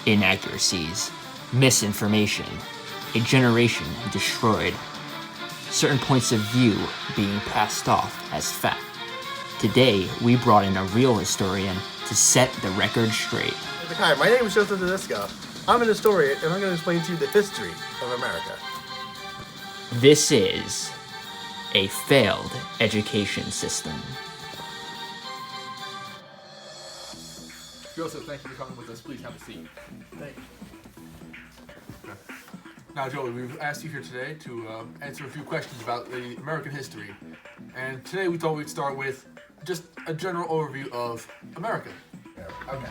Inaccuracies, misinformation, a generation destroyed, certain points of view being passed off as fact. Today, we brought in a real historian to set the record straight. Hi, my name is Joseph Tedesco. I'm an historian, and I'm going to explain to you the history of America. This is a failed education system. Joseph, thank you for coming with us. Please have a seat. Thank you. Now, Joey, we've asked you here today to answer a few questions about the American history. And today we thought we'd start with just a general overview of America. Okay.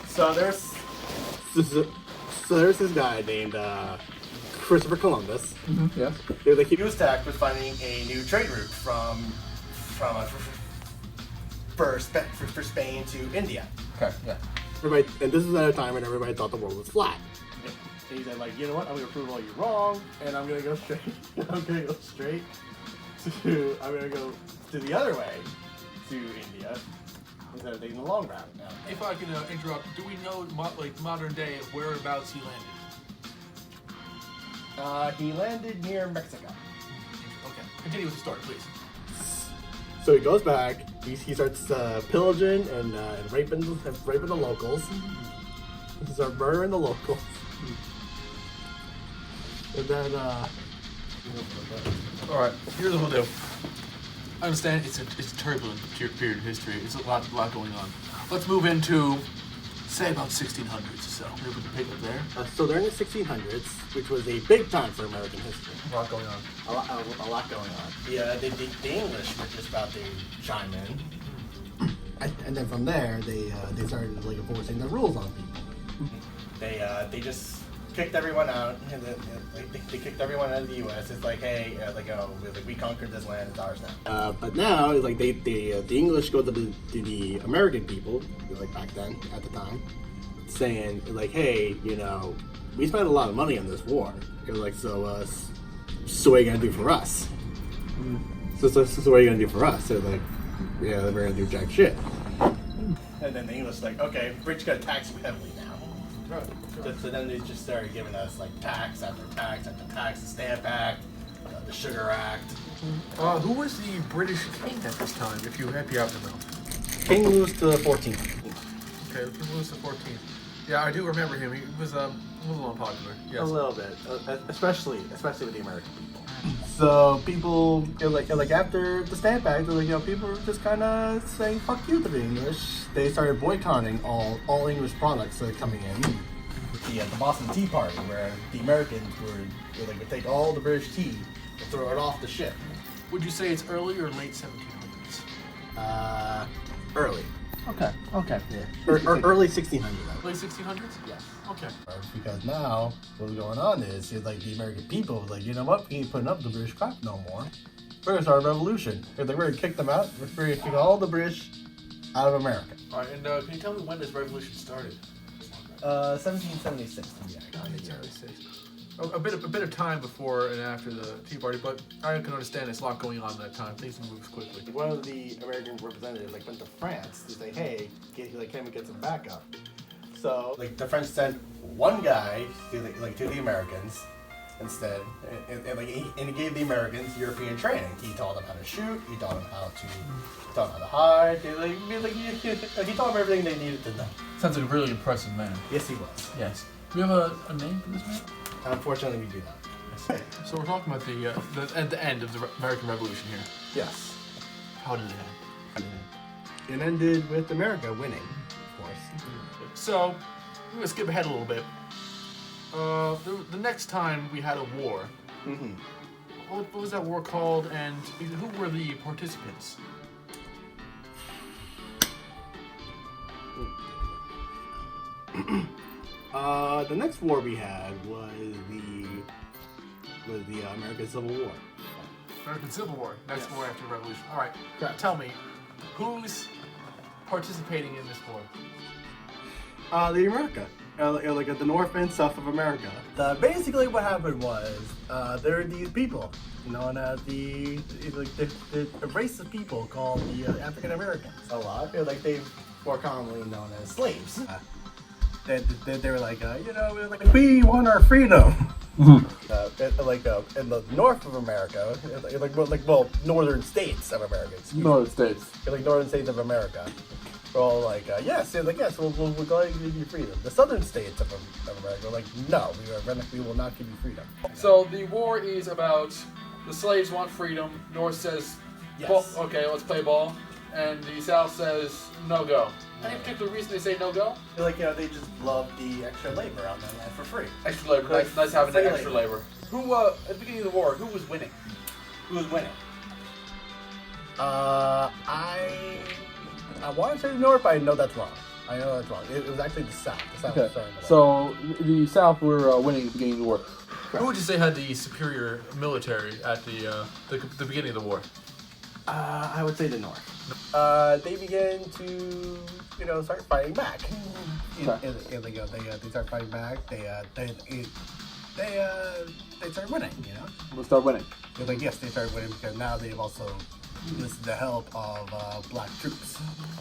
So there's this guy named Christopher Columbus. Yes. He was tasked with finding a new trade route for Spain to India. Okay, yeah. Everybody, and this is at a time when everybody thought the world was flat. And he said, like, you know what? I'm going to prove all you wrong, and I'm going to go straight. I'm going to go straight to. I'm going to go to the other way to India instead of taking the long route. Now, If I can interrupt, do we know, modern day, whereabouts he landed? he landed near Mexico. Okay, continue with the story, please. So he goes back. He starts pillaging and raping the locals. He starts murdering the locals. And then, All right, here's the whole deal. I understand it's a turbulent period of history. It's a lot going on. Let's move into, say, about 1600s or so. Maybe we can pick up there. so during the 1600s, which was a big time for American history. A lot going on. A lot going on. The English were just about to chime in. And then from there, they started like enforcing the rules on people. They just kicked everyone out, and then they kicked everyone out of the U.S. It's like, hey, we conquered this land, it's ours now. But now, it's like the English go to the American people, like back then at the time, saying like, hey, we spent a lot of money on this war. They're like, so what are you gonna do for us? So what are you gonna do for us? They're like, yeah, we're gonna do jack shit. And then the English like, okay, we're just gonna tax you heavily now. Right. So then they just started giving us like tax after tax after tax, the Stamp Act, the Sugar Act. Who was the British king at this time, if you happy out to know? King Louis the 14th. Okay, King Louis the 14th. Yeah, I do remember him. He was a little unpopular. Yes. A little bit, especially with the American people. So people, like after the Stamp Act, people were just kind of saying "fuck you" to the English. They started boycotting all English products that are coming in. The Boston Tea Party, where the Americans would take all the British tea and throw it off the ship. Would you say it's early or late 1700s? Early. Okay. Yeah. Early 1600s. Late 1600s? Yes. Okay. Because now what's going on is like the American people like, you know what, we ain't putting up the British crap no more. We're gonna start a revolution. We're gonna kick them out. We're gonna kick all the British out of America. All right, and can you tell me when this revolution started? 1776. Yeah, 1776. A bit of time before and after the Tea Party, but I can understand there's a lot going on at that time. Things move quickly. One of the American representatives went to France to say, hey, can we get some backup? So the French sent one guy to the Americans instead, and he gave the Americans European training. He taught them how to shoot. He taught them how to hide. He taught them everything they needed to know. Sounds like a really impressive man. Yes, he was. Yes. Do we have a name for this man? Unfortunately, we do not. So we're talking about the at the end of the American Revolution here. Yes. How did it end? It ended with America winning, of course. So we're gonna skip ahead a little bit. The next time we had a war, what was that war called, and who were the participants? The next war we had was the American Civil War. American Civil War. Next Yes. war after the Revolution. All right. Correct. Tell me, who's participating in this war? The America. The North and South of America. Basically what happened was, there are these people known as the race of people called the African Americans. A lot. They're more commonly known as slaves. they were like, we want our freedom. In the north of America, northern states of America. Northern states. Northern states of America. We're all like, yes, we'll go ahead and give you freedom. The southern states of America are like, no, we will not give you freedom. So the war is about the slaves want freedom. North says, Yes. okay, let's play ball. And the South says, no go. Any particular reason they say no go? They just love the extra labor on their land for free. Extra labor. Nice having Free that extra labor. Who, at the beginning of the war, who was winning? Who was winning? I want to say the North, but I know that's wrong. It was actually the South. The South was starting to win. So the South were winning at the beginning of the war. Who would you say had the superior military at the beginning of the war? I would say the North. They began to, start fighting back. They start fighting back. They start winning. We'll start winning. Yes, they started winning because now they've also enlisted the help of black troops.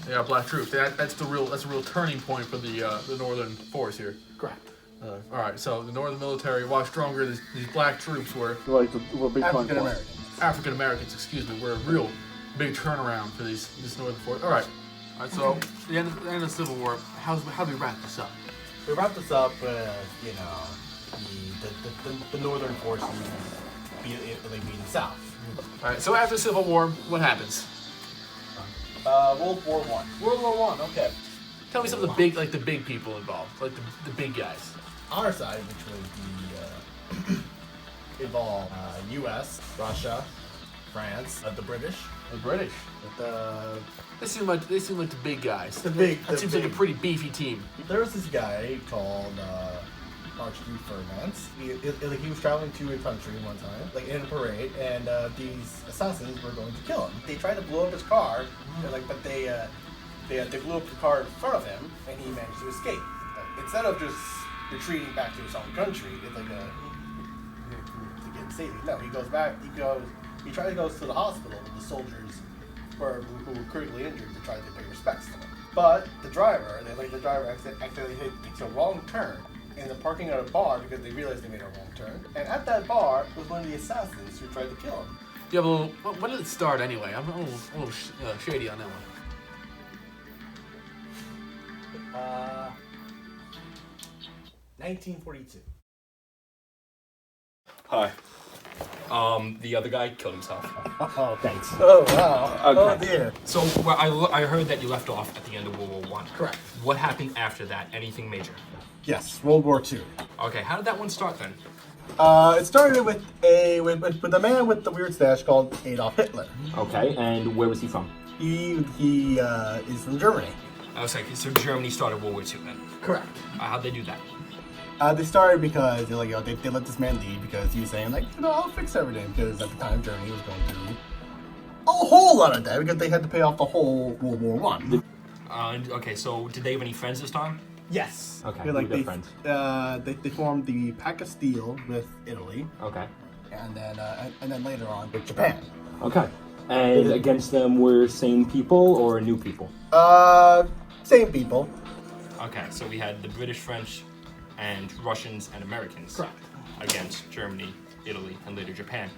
Yeah, black troops. That's a real turning point for the Northern force here. Correct. All right, so the Northern military, a lot stronger. These black troops were big African Americans. African Americans, excuse me, were a real big turnaround for this Northern force. All right, so the end of the Civil War. How do we wrap this up? We wrap this up with the Northern forces being the South. All right, so after the Civil War, what happens? World War I. World War I. Okay. Tell me some of the big people involved, like the big guys. Our side, which would be involve U.S., Russia, France, the British. The British. They seem like the big guys. That seems like a pretty beefy team. There was this guy called Archduke Ferdinand. He was traveling to a country one time, in a parade, and these assassins were going to kill him. They tried to blow up his car, but they blew up the car in front of him, and he managed to escape. Instead of just retreating back to his own country, to get saved. No, he goes back. He tries to go to the hospital with the soldiers who were critically injured to try to pay respects to him. But the driver, accidentally takes a wrong turn in the parking at a bar because they realized they made a wrong turn. And at that bar was one of the assassins who tried to kill him. Yeah, well, when did it start anyway? I'm a little shady on that one. 1942. Hi. The other guy killed himself. Oh, thanks. Oh, wow. Okay. Oh, dear. So I heard that you left off at the end of World War I. Correct. What happened after that? Anything major? Yes, World War II. Okay, how did that one start then? It started with a man with the weird stash called Adolf Hitler. Okay, and where was he from? He is from Germany. I was like, so Germany started World War II then? Correct. How'd they do that? They started because they let this man leave because he was saying I'll fix everything, because at the time Germany was going through a whole lot of debt because they had to pay off the whole World War One. Okay, so did they have any friends this time? Yes. Okay, They're who were their friends? They formed the Pact of Steel with Italy, Okay. and then later on with Japan. Okay. And against them were same people or new people? Same people. Okay, so we had the British, French, and Russians and Americans. Correct. Against Germany, Italy, and later Japan.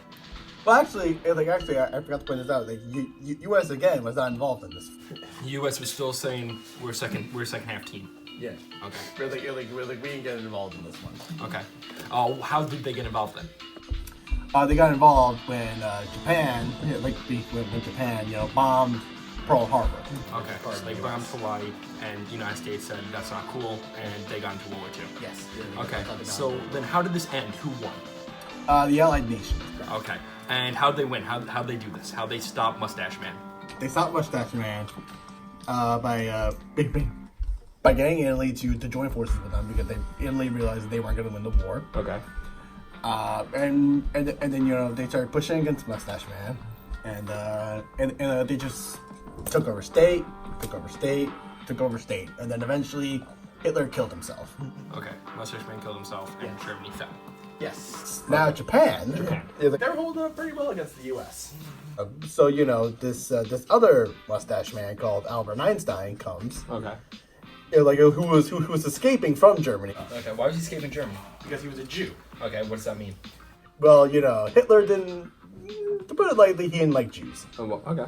Well, actually, I forgot to point this out. U.S. again was not involved in this. U.S. was still saying we're second half team. Yeah. Okay. We didn't get involved in this one. Okay. How did they get involved then? They got involved when Japan, when Japan, bombed Pearl Harbor. Okay. So they bombed Hawaii, and the United States said that's not cool, and they got into World War II. Yes. Okay. So then, how did this end? Who won? The Allied nations. Okay. And how'd they win? How'd they do this? How'd they stop Mustache Man? They stopped Mustache Man by getting Italy to join forces with them because Italy realized that they weren't going to win the war. Okay. And then they started pushing against Mustache Man, and they just took over state, and then eventually Hitler killed himself. Okay. Mustache Man killed himself, and Germany fell. Yes. Now Japan. They're holding up pretty well against the U.S. So this other mustache man called Albert Einstein comes. Okay. like who was escaping from Germany Okay, why was he escaping Germany? because he was a Jew. Okay, what does that mean? Well, Hitler didn't. To put it lightly, he didn't like Jews. Oh, well, okay.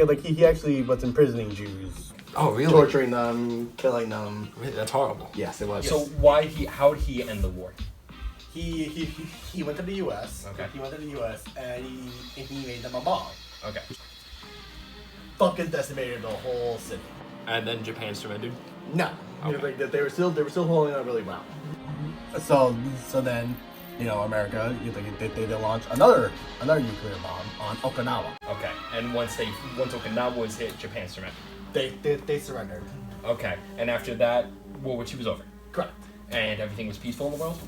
Like he actually was imprisoning Jews, Oh, really? torturing them, killing them. Really? That's horrible. Yes, it was. So how did he end the war? He went to the U.S. Okay. He went to the U.S. and he made them a bomb. Okay. Fucking decimated the whole city. And then Japan surrendered? No. Okay. They were still holding on really well. So then, America they launched another nuclear bomb on Okinawa. Okay. And once Okinawa was hit, Japan surrendered. They surrendered. Okay. And after that, World War II was over. Correct. And everything was peaceful in the world?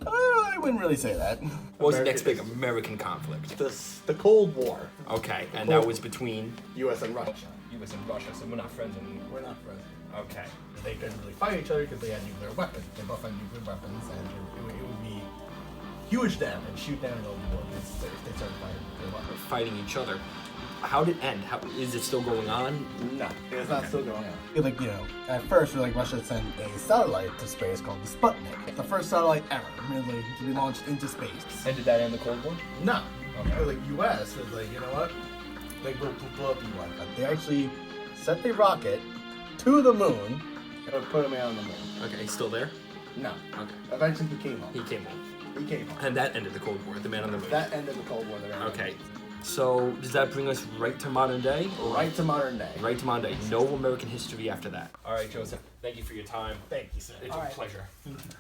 I wouldn't really say that. What was the next big American conflict? The Cold War. Okay. And that was between U.S. and Russia. U.S. and Russia, so we're not friends anymore. We're not friends. Okay. They couldn't really fight each other because they had nuclear weapons. They both had nuclear weapons, and it would be huge damage, shoot down the world if they started fighting nuclear weapons. Fighting each other. How did it end? Is it still going on? No, it's not still going on. At first, Russia sent a satellite to space called the Sputnik. The first satellite ever, to be launched into space. And did that end the Cold War? No. Okay. U.S. was like, you know what? We'll blow up the U.S. But they actually sent a rocket to the moon and put a man on the moon. Okay, he's still there? No. Okay. Eventually, he came home. He came home. He came home. And that ended the Cold War, the man on the moon. That ended the Cold War. Okay. So, does that bring us right to modern day? Or Right to modern day. Right to modern day. No American history after that. All right, Joseph. Thank you for your time. Thank you, sir. It's a pleasure.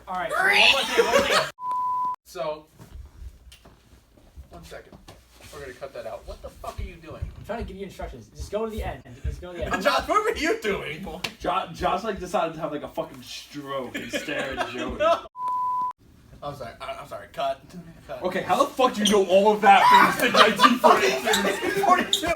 All right. One more thing. So, 1 second. We're gonna cut that out. What the fuck are you doing? I'm trying to give you instructions. Just go to the end. Just go to the end. Josh, what were you doing? Josh decided to have a fucking stroke and stare at Joey. I'm sorry. Cut. Okay, how the fuck do you know all of that from the 1942? 42.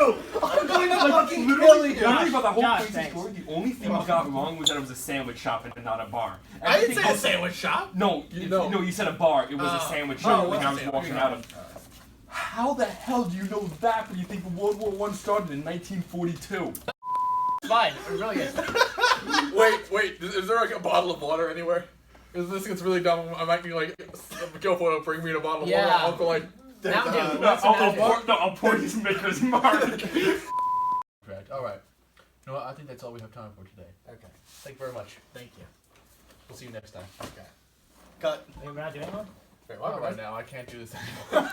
I'm going to fucking kill Literally you. about the whole Josh, crazy thanks. story, the only thing you got wrong was that it was a sandwich shop and not a bar. I didn't say a Everything else- sandwich shop. No, you said a bar. It was a sandwich shop when I was walking out of. How the hell do you know that when you think World War I started in 1942? Fine. It really is. Wait. Is there like a bottle of water anywhere? Because this gets really dumb. I might be like, Gilfoyle, bring me a bottle of Yeah. water. I'll go like, Mountain Dew. No, What's the Mountain Dew? I'll pour his maker's mark. correct. All right. You know what? I think that's all we have time for today. Okay. Thank you very much. Thank you. We'll see you next time. Okay. Cut. We're not doing one? Wait, why right now? I can't do this anymore.